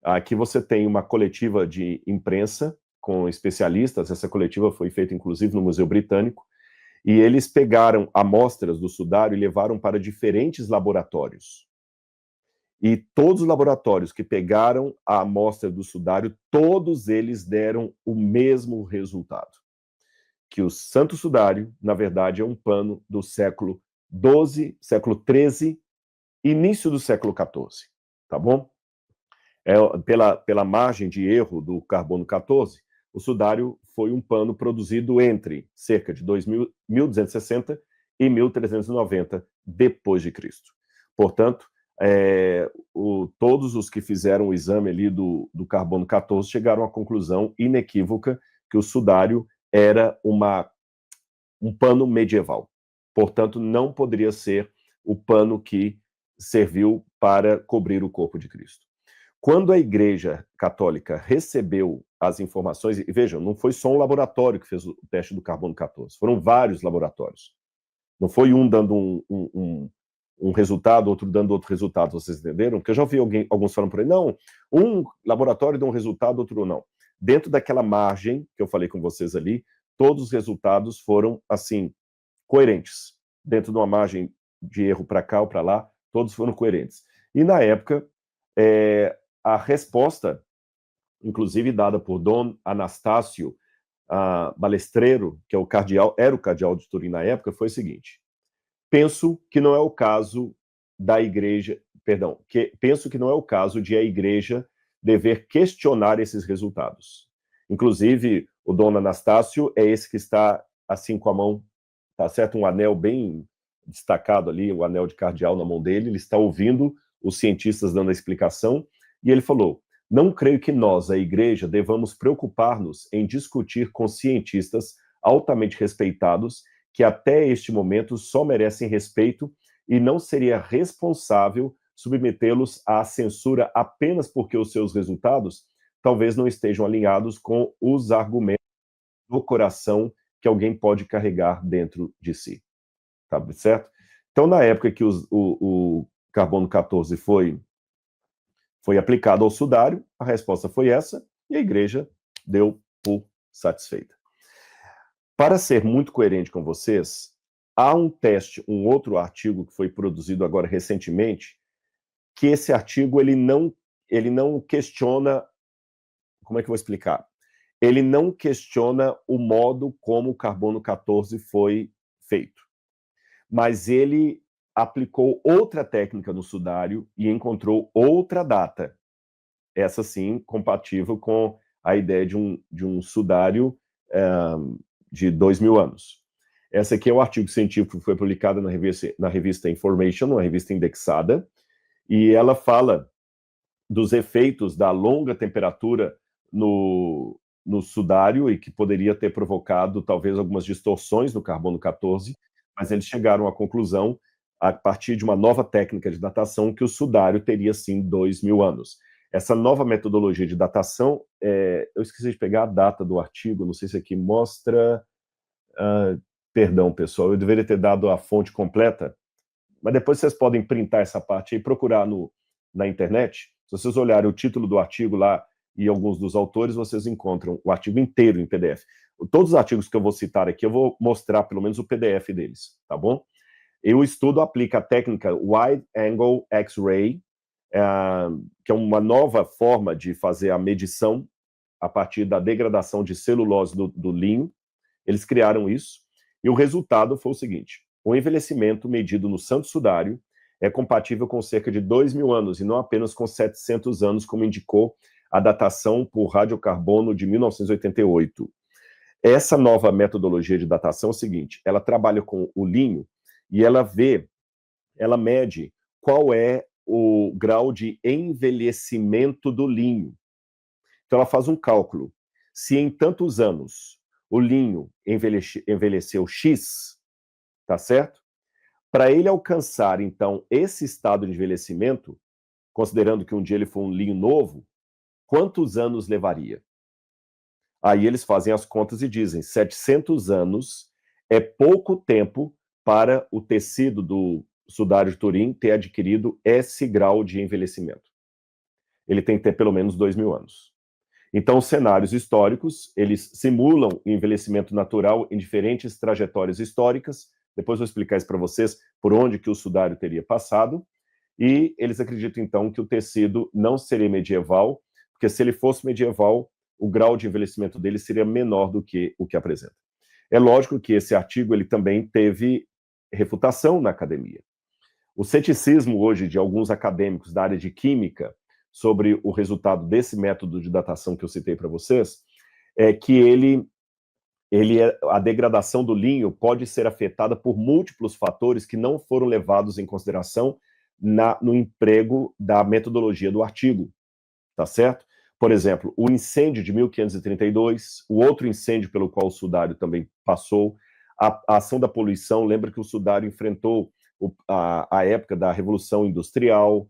Aqui você tem uma coletiva de imprensa com especialistas. Essa coletiva foi feita, inclusive, no Museu Britânico, e eles pegaram amostras do sudário e levaram para diferentes laboratórios. E todos os laboratórios que pegaram a amostra do sudário, todos eles deram o mesmo resultado. Que o Santo Sudário, na verdade, é um pano do século XII, século XIII, início do século XIV, tá bom? Pela margem de erro do carbono 14, o sudário foi um pano produzido entre cerca de 1260 e 1390 depois de Cristo. Portanto, todos os que fizeram o exame ali do carbono 14 chegaram à conclusão inequívoca que o sudário era um pano medieval. Portanto, não poderia ser o pano que serviu para cobrir o corpo de Cristo. Quando a Igreja Católica recebeu as informações, e vejam, não foi só um laboratório que fez o teste do carbono 14, foram vários laboratórios. Não foi um dando um resultado, outro dando outro resultado, vocês entenderam? Porque eu já ouvi alguns falando por aí, não, um laboratório deu um resultado, outro não. Dentro daquela margem que eu falei com vocês ali, todos os resultados foram, assim, coerentes. Dentro de uma margem de erro para cá ou para lá, todos foram coerentes. E, na época, a resposta, inclusive dada por Dom Anastácio Balestrero, que era o cardeal de Turim na época, foi o seguinte: penso que não é o caso da igreja, penso que não é o caso de a igreja dever questionar esses resultados. Inclusive, o Dom Anastácio é esse que está assim com a mão, tá certo? Um anel bem destacado ali, o anel de cardeal na mão dele, ele está ouvindo os cientistas dando a explicação, e ele falou: não creio que nós, a igreja, devamos preocupar-nos em discutir com cientistas altamente respeitados que até este momento só merecem respeito, e não seria responsável submetê-los à censura apenas porque os seus resultados talvez não estejam alinhados com os argumentos do coração que alguém pode carregar dentro de si. Tá certo? Então, na época que o carbono 14 foi aplicado ao sudário, a resposta foi essa, e a igreja deu por satisfeita. Para ser muito coerente com vocês, há um outro artigo que foi produzido agora recentemente, que esse artigo ele não questiona, como é que eu vou explicar? Ele não questiona o modo como o carbono 14 foi feito, mas ele aplicou outra técnica no sudário e encontrou outra data, essa sim compatível com a ideia de um sudário de 2.000 anos. Essa aqui é um artigo científico que foi publicado na revista Information, uma revista indexada, e ela fala dos efeitos da longa temperatura no sudário e que poderia ter provocado talvez algumas distorções no carbono 14, mas eles chegaram à conclusão, a partir de uma nova técnica de datação, que o sudário teria sim 2.000 anos. Essa nova metodologia de datação, eu esqueci de pegar a data do artigo, não sei se aqui mostra, perdão pessoal, eu deveria ter dado a fonte completa, mas depois vocês podem printar essa parte e procurar na internet. Se vocês olharem o título do artigo lá e alguns dos autores, vocês encontram o artigo inteiro em PDF. Todos os artigos que eu vou citar aqui, eu vou mostrar pelo menos o PDF deles, tá bom? E o estudo aplica a técnica Wide Angle X-Ray, que é uma nova forma de fazer a medição a partir da degradação de celulose do linho. Eles criaram isso, e o resultado foi o seguinte: o envelhecimento medido no Santo Sudário é compatível com cerca de 2.000 anos, e não apenas com 700 anos, como indicou a datação por radiocarbono de 1988. Essa nova metodologia de datação é o seguinte: ela trabalha com o linho e ela mede qual é o grau de envelhecimento do linho. Então ela faz um cálculo. Se em tantos anos o linho envelheceu X, tá certo? Para ele alcançar, então, esse estado de envelhecimento, considerando que um dia ele for um linho novo, quantos anos levaria? Aí eles fazem as contas e dizem: 700 anos é pouco tempo para o tecido do sudário de Turim ter adquirido esse grau de envelhecimento. ele tem que ter pelo menos 2.000 anos. Então, os cenários históricos, eles simulam o envelhecimento natural em diferentes trajetórias históricas. Depois vou explicar isso para vocês, por onde que o sudário teria passado. E eles acreditam, então, que o tecido não seria medieval, porque se ele fosse medieval, o grau de envelhecimento dele seria menor do que o que apresenta. É lógico que esse artigo ele também teve refutação na academia. O ceticismo hoje de alguns acadêmicos da área de química sobre o resultado desse método de datação que eu citei para vocês é que a degradação do linho pode ser afetada por múltiplos fatores que não foram levados em consideração no emprego da metodologia do artigo, tá certo? Por exemplo, o incêndio de 1532, o outro incêndio pelo qual o sudário também passou, a ação da poluição, lembra que o sudário enfrentou a época da Revolução Industrial,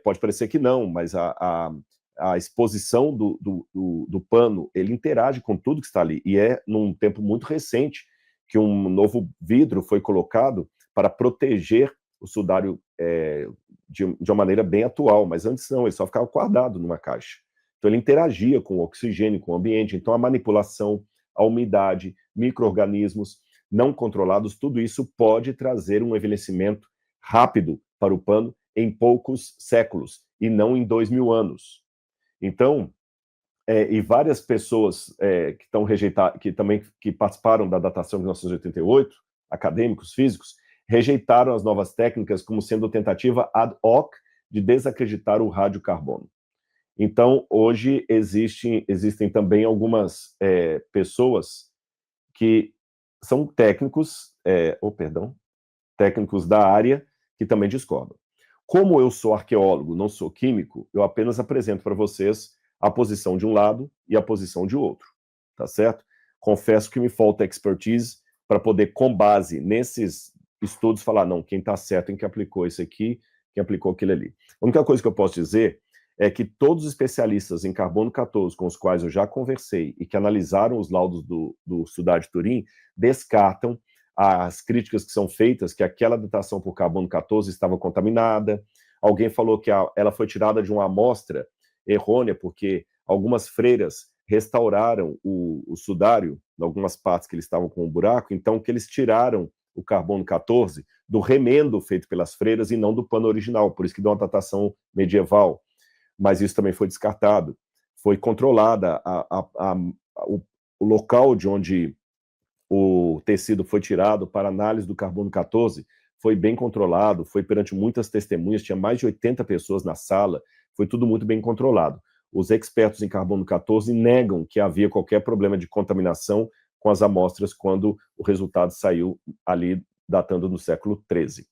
pode parecer que não, mas a exposição do pano, ele interage com tudo que está ali, e é num tempo muito recente que um novo vidro foi colocado para proteger o sudário de uma maneira bem atual, mas antes não, ele só ficava guardado numa caixa. Então ele interagia com o oxigênio, com o ambiente, então a manipulação, a umidade, micro-organismos não controlados, tudo isso pode trazer um envelhecimento rápido para o pano em poucos séculos, e não em 2.000 anos. Então, e várias pessoas que estão rejeitadas, que participaram da datação de 1988, acadêmicos, físicos, rejeitaram as novas técnicas como sendo tentativa ad hoc de desacreditar o radiocarbono. Então, hoje existem também algumas pessoas que são técnicos, técnicos da área que também discordam. Como eu sou arqueólogo, não sou químico, eu apenas apresento para vocês a posição de um lado e a posição de outro, tá certo? Confesso que me falta expertise para poder, com base nesses estudos, falar, não, quem está certo em que aplicou isso aqui, quem aplicou aquele ali. A única coisa que eu posso dizer é que todos os especialistas em carbono 14 com os quais eu já conversei e que analisaram os laudos do sudário de Turim descartam as críticas que são feitas, que aquela datação por carbono 14 estava contaminada. Alguém falou que ela foi tirada de uma amostra errônea, porque algumas freiras restauraram o sudário, em algumas partes que eles estavam com um buraco, então que eles tiraram o carbono 14 do remendo feito pelas freiras e não do pano original, por isso que deu uma datação medieval. Mas isso também foi descartado. Foi controlada o local de onde o tecido foi tirado para análise do carbono 14, foi bem controlado, foi perante muitas testemunhas, tinha mais de 80 pessoas na sala, foi tudo muito bem controlado. Os expertos em carbono 14 negam que havia qualquer problema de contaminação com as amostras quando o resultado saiu ali datando no século XIII.